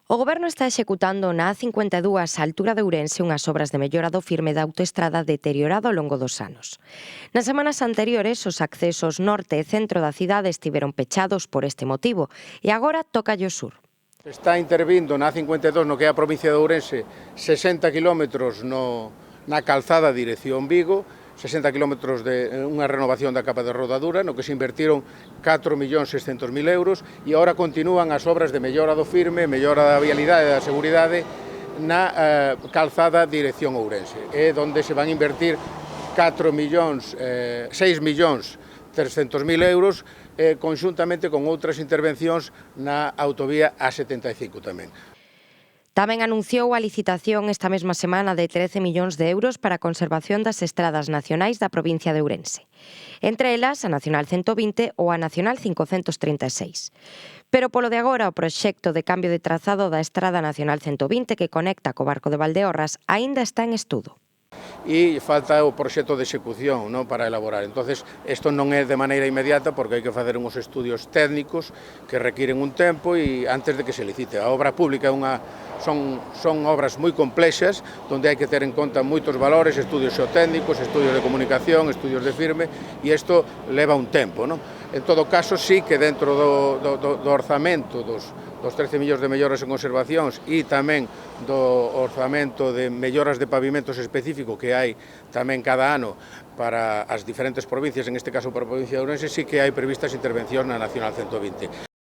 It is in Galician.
O Goberno está executando na A52 á altura de Ourense unhas obras de mellora do firme da autoestrada deteriorado ao longo dos anos. Nas semanas anteriores, os accesos norte e centro da cidade estiveron pechados por este motivo e agora tócalle o sur. Está intervindo na A52 no que é a provincia de Ourense 60 km na calzada dirección Vigo, 60 km de unha renovación da capa de rodadura, no que se invertiron 4.600.000 euros e agora continúan as obras de mellora do firme, mellora da vialidade e da seguridade na calzada dirección Ourense, onde se van invertir 6.300.000 euros conxuntamente con outras intervencións na autovía A75 tamén. Tamén anunciou a licitación esta mesma semana de 13 millóns de euros para a conservación das estradas nacionais da provincia de Ourense. Entre elas, a Nacional 120 ou a Nacional 536. Pero polo de agora, o proxecto de cambio de trazado da Estrada Nacional 120 que conecta co Barco de Valdeorras aínda está en estudo. E falta o proxecto de execución para elaborar. Entonces, isto non é de maneira inmediata porque hai que facer uns estudios técnicos que requiren un tempo e antes de que se licite. A obra pública son obras moi complexas, onde hai que ter en conta moitos valores, estudios xeotécnicos, estudios de comunicación, estudios de firme, e isto leva un tempo. En todo caso, sí que dentro do orzamento dos 13 millóns de melloras en conservacións e tamén do orzamento de melloras de pavimentos específico que hai tamén cada ano para as diferentes provincias, en este caso para a provincia de Ourense, sí que hai previstas intervencións na Nacional 120.